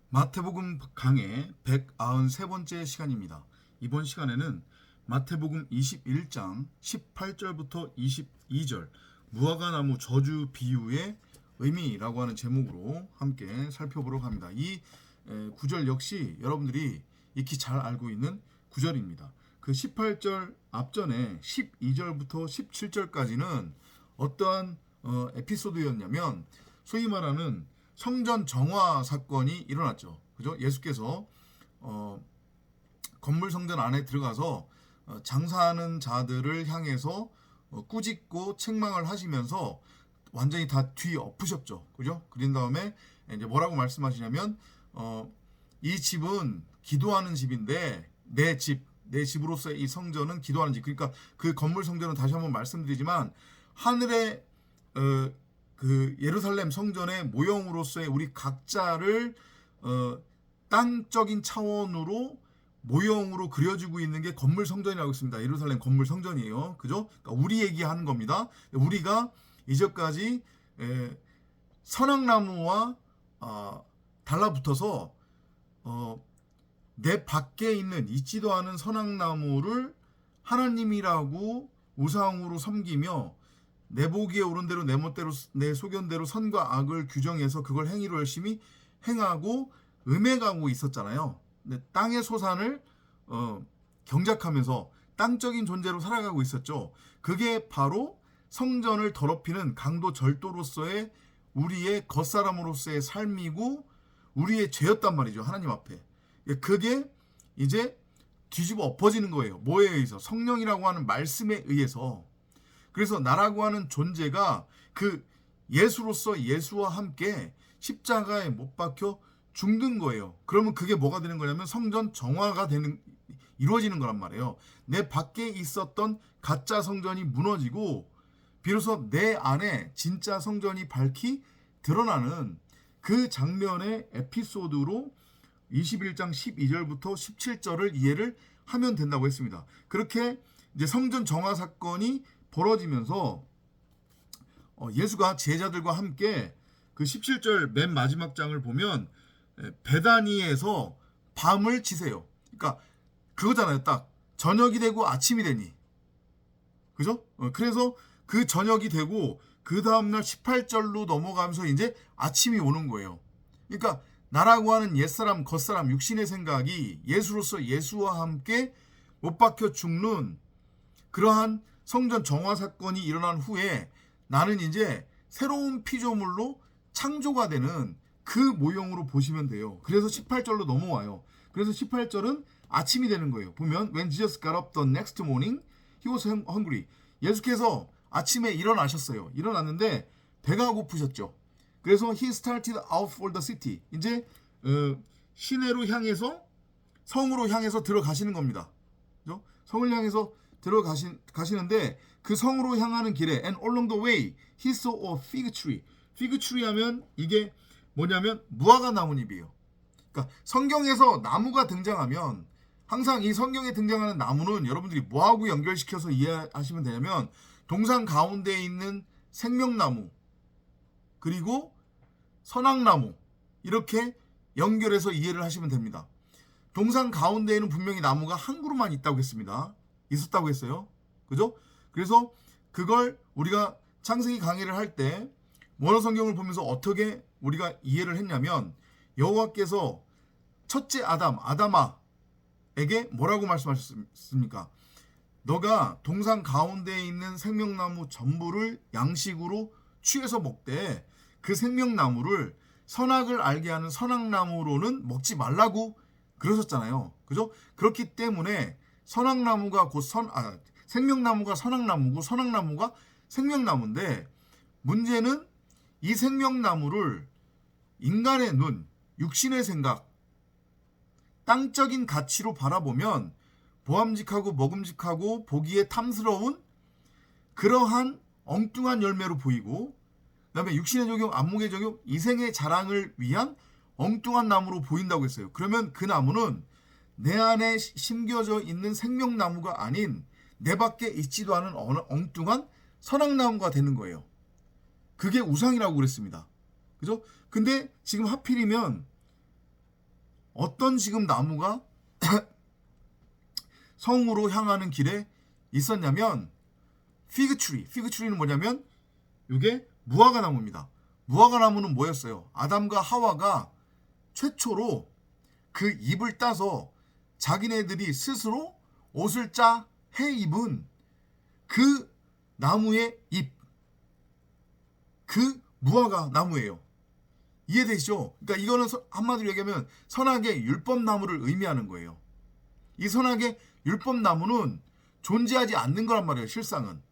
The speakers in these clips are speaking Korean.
마태복음 강의 193번째 시간입니다. 이번 시간에는 마태복음 21장 18절부터 22절 무화과나무 저주 비유의 의미라고 하는 제목으로 함께 살펴보려고 합니다. 이 구절 역시 여러분들이 익히 잘 알고 있는 구절입니다. 그 18절 앞전에 12절부터 17절까지는 어떠한 에피소드였냐면 소위 말하는 성전 정화 사건이 일어났죠. 그죠? 예수께서 건물 성전 안에 들어가서 장사하는 자들을 향해서 꾸짖고 책망을 하시면서 완전히 다 뒤엎으셨죠. 그죠? 그린 다음에 이제 뭐라고 말씀하시냐면 이 집은 기도하는 집인데 내 집으로서의 이 성전은 기도하는 집. 그러니까 그 건물 성전은 다시 한번 말씀드리지만 하늘의 그 예루살렘 성전의 모형으로서의 우리 각자를 땅적인 차원으로 모형으로 그려지고 있는 게 건물 성전이라고 있습니다. 예루살렘 건물 성전이에요. 그죠? 그러니까 우리 얘기하는 겁니다. 우리가 이제까지 선악나무와 달라붙어서 내 밖에 있는 있지도 않은 선악나무를 하나님이라고 우상으로 섬기며 내 보기에 옳은 대로 내 멋대로 내 소견대로 선과 악을 규정해서 그걸 행위로 열심히 행하고 음해가고 있었잖아요. 근데 땅의 소산을 경작하면서 땅적인 존재로 살아가고 있었죠. 그게 바로 성전을 더럽히는 강도 절도로서의 우리의 겉사람으로서의 삶이고 우리의 죄였단 말이죠. 하나님 앞에. 그게 이제 뒤집어 엎어지는 거예요. 뭐에 의해서? 성령이라고 하는 말씀에 의해서. 그래서 나라고 하는 존재가 그 예수로서 예수와 함께 십자가에 못 박혀 죽는 거예요. 그러면 그게 뭐가 되는 거냐면 성전 정화가 이루어지는 거란 말이에요. 내 밖에 있었던 가짜 성전이 무너지고 비로소 내 안에 진짜 성전이 밝히 드러나는 그 장면의 에피소드로 21장 12절부터 17절을 이해를 하면 된다고 했습니다. 그렇게 이제 성전 정화 사건이 벌어지면서 예수가 제자들과 함께 그 17절 맨 마지막 장을 보면 베다니에서 밤을 지새요. 그러니까 그거잖아요. 딱 저녁이 되고 아침이 되니. 그죠? 그래서 그 저녁이 되고 그 다음날 18절로 넘어가면서 이제 아침이 오는 거예요. 그러니까 나라고 하는 옛사람 겉사람 육신의 생각이 예수로서 예수와 함께 못 박혀 죽는 그러한 성전 정화 사건이 일어난 후에 나는 이제 새로운 피조물로 창조가 되는 그 모형으로 보시면 돼요. 그래서 18절로 넘어와요. 그래서 18절은 아침이 되는 거예요. 보면 When Jesus got up the next morning, he was hungry. 예수께서 아침에 일어나셨어요. 일어났는데 배가 고프셨죠. 그래서 he started out for the city. 이제 시내로 향해서 성으로 향해서 들어가시는 겁니다. 그죠? 성을 향해서 들어가시는데 그 성으로 향하는 길에 and along the way he saw a fig tree. fig tree 하면 이게 뭐냐면 무화과 나뭇잎이에요. 그러니까 성경에서 나무가 등장하면 항상 이 성경에 등장하는 나무는 여러분들이 뭐하고 연결시켜서 이해하시면 되냐면 동상 가운데에 있는 생명나무 그리고 선악나무 이렇게 연결해서 이해를 하시면 됩니다. 동상 가운데에는 분명히 나무가 한 그루만 있다고 했습니다. 있었다고 했어요. 그죠? 그래서 그걸 우리가 창세기 강의를 할 때 원어 성경을 보면서 어떻게 우리가 이해를 했냐면 여호와께서 첫째 아담아에게 뭐라고 말씀하셨습니까? 너가 동상 가운데에 있는 생명나무 전부를 양식으로 취해서 먹되 그 생명나무를 선악을 알게 하는 선악나무로는 먹지 말라고 그러셨잖아요. 그죠? 그렇기 때문에 선악나무가 생명나무가 선악나무고 선악나무가 생명나무인데 문제는 이 생명나무를 인간의 눈, 육신의 생각, 땅적인 가치로 바라보면 보암직하고 먹음직하고 보기에 탐스러운 그러한 엉뚱한 열매로 보이고 그다음에 육신의 적용, 안목의 적용, 이생의 자랑을 위한 엉뚱한 나무로 보인다고 했어요. 그러면 그 나무는 내 안에 심겨져 있는 생명나무가 아닌 내 밖에 있지도 않은 엉뚱한 선악나무가 되는 거예요. 그게 우상이라고 그랬습니다. 그죠? 근데 지금 하필이면 어떤 지금 나무가 성으로 향하는 길에 있었냐면 피그트리는 뭐냐면 이게 무화과 나무입니다. 무화과 나무는 뭐였어요? 아담과 하와가 최초로 그 잎을 따서 자기네들이 스스로 옷을 짜 해 입은 그 나무의 잎, 그 무화과 나무예요. 이해되시죠? 그러니까 이거는 한마디로 얘기하면 선악의 율법나무를 의미하는 거예요. 이 선악의 율법나무는 존재하지 않는 거란 말이에요. 실상은.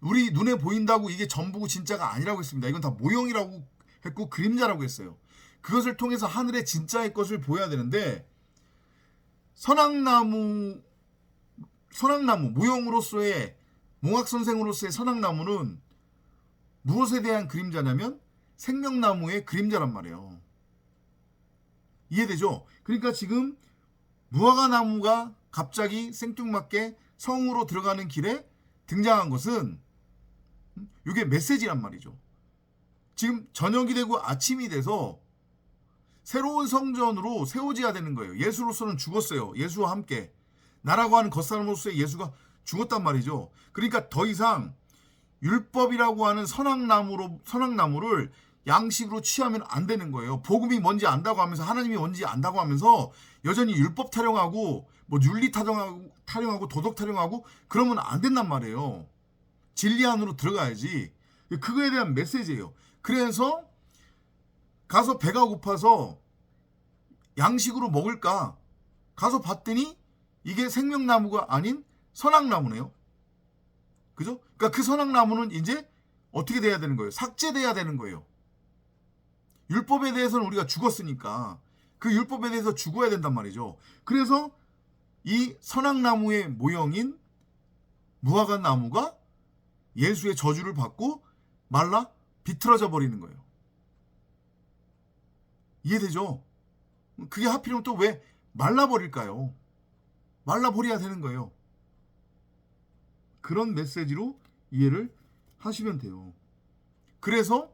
우리 눈에 보인다고 이게 전부고 진짜가 아니라고 했습니다. 이건 다 모형이라고 했고 그림자라고 했어요. 그것을 통해서 하늘의 진짜의 것을 보여야 되는데 선악나무 모형으로서의 몽학선생으로서의 선악나무는 무엇에 대한 그림자냐면 생명나무의 그림자란 말이에요. 이해되죠? 그러니까 지금 무화과 나무가 갑자기 생뚱맞게 성으로 들어가는 길에 등장한 것은 이게 메시지란 말이죠. 지금 저녁이 되고 아침이 돼서 새로운 성전으로 세워져야 되는 거예요. 예수로서는 죽었어요. 예수와 함께. 나라고 하는 겉사람으로서의 예수가 죽었단 말이죠. 그러니까 더 이상 율법이라고 하는 선악나무를 양식으로 취하면 안 되는 거예요. 복음이 뭔지 안다고 하면서 하나님이 뭔지 안다고 하면서 여전히 율법 타령하고 뭐 윤리 타령하고 도덕 타령하고 그러면 안 된단 말이에요. 진리 안으로 들어가야지. 그거에 대한 메시지예요. 그래서 가서 배가 고파서 양식으로 먹을까 가서 봤더니 이게 생명나무가 아닌 선악나무네요. 그죠? 그러니까 그 선악나무는 이제 어떻게 돼야 되는 거예요? 삭제돼야 되는 거예요. 율법에 대해서는 우리가 죽었으니까 그 율법에 대해서 죽어야 된단 말이죠. 그래서 이 선악나무의 모형인 무화과 나무가 예수의 저주를 받고 말라 비틀어져 버리는 거예요. 이해되죠? 그게 하필이면 또 왜 말라버릴까요? 말라버려야 되는 거예요. 그런 메시지로 이해를 하시면 돼요. 그래서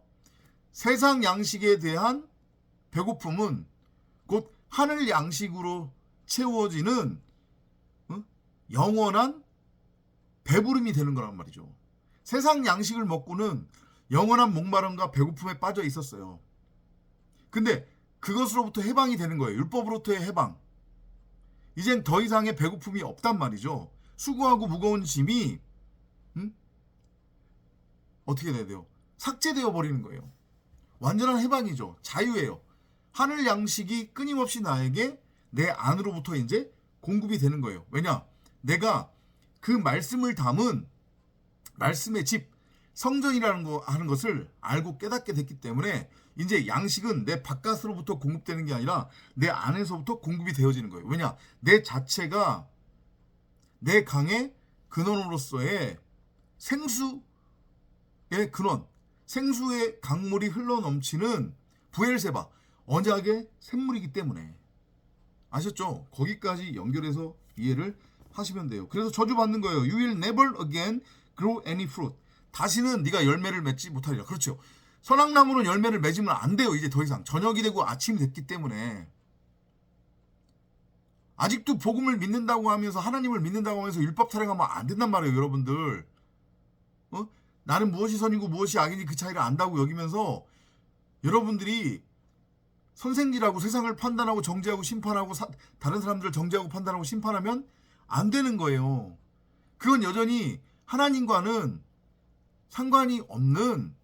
세상 양식에 대한 배고픔은 곧 하늘 양식으로 채워지는 영원한 배부름이 되는 거란 말이죠. 세상 양식을 먹고는 영원한 목마름과 배고픔에 빠져 있었어요. 근데 그것으로부터 해방이 되는 거예요. 율법으로부터의 해방. 이젠 더 이상의 배고픔이 없단 말이죠. 수고하고 무거운 짐이 어떻게 돼야 돼요? 삭제되어 버리는 거예요. 완전한 해방이죠. 자유예요. 하늘 양식이 끊임없이 나에게 내 안으로부터 이제 공급이 되는 거예요. 왜냐? 내가 그 말씀을 담은 말씀의 집, 성전이라는 거 하는 것을 알고 깨닫게 됐기 때문에 이제 양식은 내 바깥으로부터 공급되는 게 아니라 내 안에서부터 공급이 되어지는 거예요. 왜냐? 내 자체가 내 강의 근원으로서의 생수의 근원, 생수의 강물이 흘러넘치는 부엘세바, 언약의 샘물이기 때문에. 아셨죠? 거기까지 연결해서 이해를 하시면 돼요. 그래서 저주받는 거예요. You will never again grow any fruit. 다시는 네가 열매를 맺지 못하리라. 그렇죠. 선악나무는 열매를 맺으면 안 돼요. 이제 더 이상. 저녁이 되고 아침이 됐기 때문에. 아직도 복음을 믿는다고 하면서 하나님을 믿는다고 하면서 율법 타령하면 안 된단 말이에요. 여러분들. 나는 무엇이 선이고 무엇이 악인지 그 차이를 안다고 여기면서 여러분들이 선생질하고 세상을 판단하고 정죄하고 심판하고 다른 사람들을 정죄하고 판단하고 심판하면 안 되는 거예요. 그건 여전히 하나님과는 상관이 없는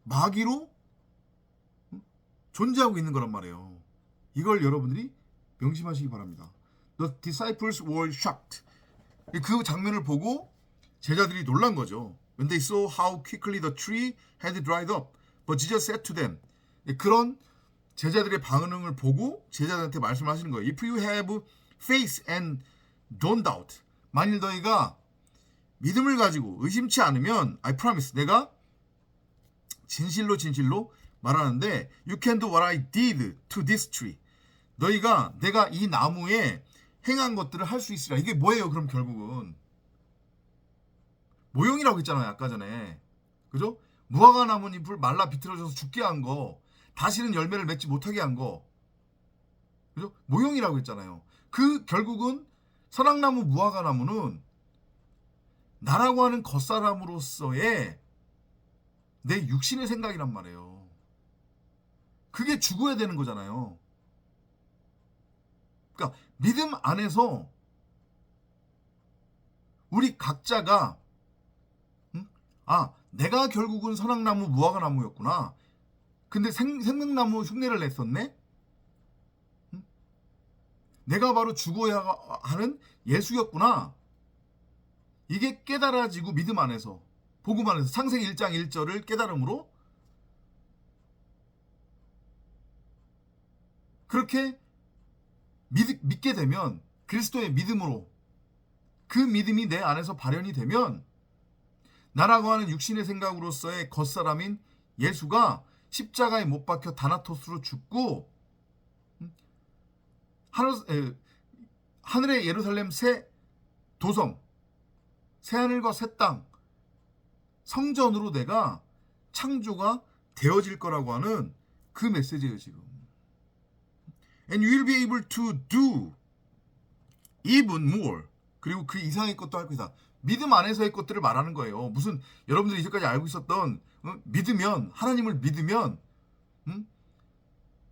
마귀로 존재하고 있는 거란 말이에요. 이걸 여러분들이 명심하시기 바랍니다. The disciples were shocked. 그 장면을 보고 제자들이 놀란 거죠. When they saw how quickly the tree had dried up, but Jesus said to them. 그런 제자들의 반응을 보고 제자들한테 말씀하시는 거예요. If you have faith and don't doubt. 만일 너희가 믿음을 가지고 의심치 않으면 I promise, 내가 진실로 말하는데 You can do what I did to this tree. 너희가 내가 이 나무에 행한 것들을 할 수 있으라. 이게 뭐예요? 그럼 결국은 모형이라고 했잖아요. 아까 전에. 그죠? 무화과 나뭇잎을 말라 비틀어져서 죽게 한 거. 다시는 열매를 맺지 못하게 한 거. 그죠? 모형이라고 했잖아요. 그 결국은 선악나무 무화과나무는 나라고 하는 겉사람으로서의 내 육신의 생각이란 말이에요. 그게 죽어야 되는 거잖아요. 그러니까 믿음 안에서 우리 각자가 내가 결국은 선악나무 무화과나무였구나. 근데 생명나무 흉내를 냈었네. 내가 바로 죽어야 하는 예수였구나. 이게 깨달아지고 믿음 안에서 복음 안에서 창세기 1장 1절을 깨달음으로 그렇게 믿게 되면 그리스도의 믿음으로 그 믿음이 내 안에서 발현이 되면 나라고 하는 육신의 생각으로서의 겉사람인 예수가 십자가에 못 박혀 다나토스로 죽고 하늘의 예루살렘 새 도성 새 하늘과 새 땅 성전으로 내가 창조가 되어질 거라고 하는 그 메시지예요 지금. And you will be able to do even more. 그리고 그 이상의 것도 할 것이다. 믿음 안에서의 것들을 말하는 거예요. 무슨 여러분들이 이제까지 알고 있었던 믿으면 하나님을 믿으면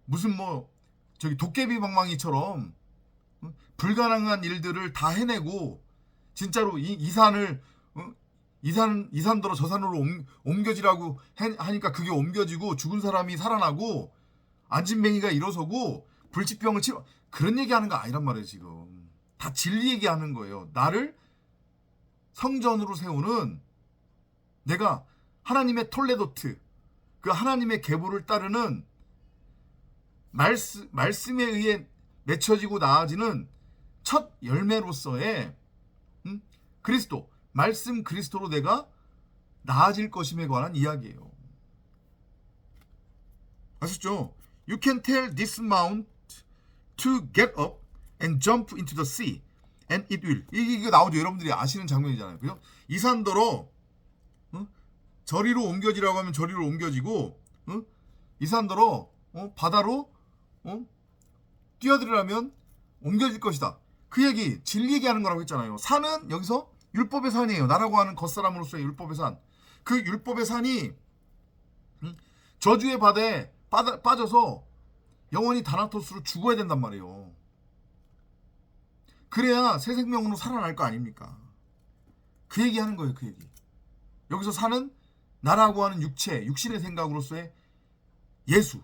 무슨 저기 도깨비 방망이처럼 불가능한 일들을 다 해내고 진짜로 이 산을 이 산더러 저 산으로 옮겨지라고 하니까 그게 옮겨지고 죽은 사람이 살아나고 안진뱅이가 일어서고 불치병을 치료 그런 얘기하는 거 아니란 말이에요. 지금 다 진리 얘기하는 거예요. 나를 성전으로 세우는 내가 하나님의 톨레도트 그 하나님의 계보를 따르는 말씀에 의해 맺혀지고 나아지는 첫 열매로서의 그리스도 말씀 그리스도로 내가 나아질 것임에 관한 이야기예요. 아셨죠? You can tell this mount to get up and jump into the sea and it will. 이게 나오죠. 여러분들이 아시는 장면이잖아요. 그죠? 이 산더러 저리로 옮겨지라고 하면 저리로 옮겨지고 이 산더러 바다로 뛰어들으라면 옮겨질 것이다. 그 얘기 진리 얘기하는 거라고 했잖아요. 산은 여기서 율법의 산이에요. 나라고 하는 겉사람으로서의 율법의 산. 그 율법의 산이 저주의 바다에 빠져서 영원히 다나토스로 죽어야 된단 말이에요. 그래야 새 생명으로 살아날 거 아닙니까? 그 얘기하는 거예요. 그 얘기. 여기서 산은 나라고 하는 육신의 생각으로서의 예수.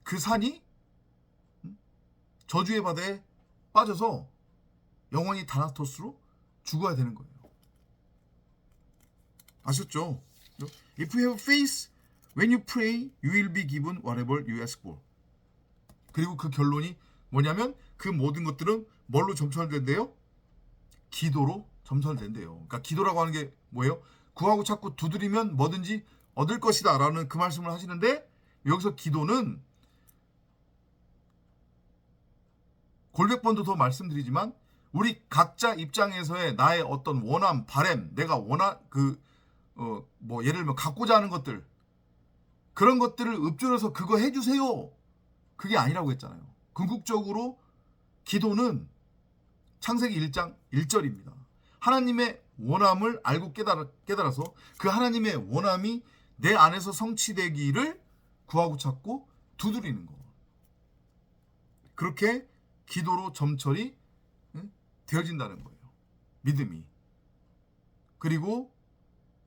그 산이 저주의 바다에 빠져서 영원히 다나토스로 죽어야 되는 거예요. 아셨죠? If you have faith, when you pray, you will be given whatever you ask for. 그리고 그 결론이 뭐냐면 그 모든 것들은 뭘로 점철된대요? 기도로 점철된대요. 그러니까 기도라고 하는 게 뭐예요? 구하고 찾고 두드리면 뭐든지 얻을 것이다 라는 그 말씀을 하시는데 여기서 기도는 골백번도 더 말씀드리지만 우리 각자 입장에서의 나의 어떤 원함, 바램, 내가 예를 들면 갖고자 하는 것들 그런 것들을 읊조려서 그거 해주세요. 그게 아니라고 했잖아요. 궁극적으로 기도는 창세기 1장 1절입니다. 하나님의 원함을 알고 깨달아서 그 하나님의 원함이 내 안에서 성취되기를 구하고 찾고 두드리는 거. 그렇게 기도로 점철이 되어진다는 거예요. 믿음이. 그리고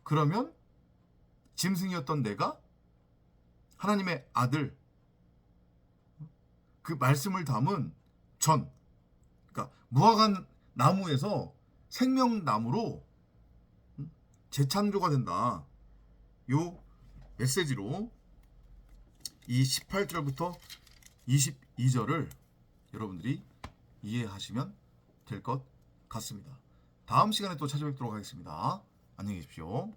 그러면 짐승이었던 내가 하나님의 아들 그 말씀을 담은 그러니까 무화과 나무에서 생명나무로 재창조가 된다. 요 메시지로 이 18절부터 22절을 여러분들이 이해하시면 될 것 같습니다. 다음 시간에 또 찾아뵙도록 하겠습니다. 안녕히 계십시오.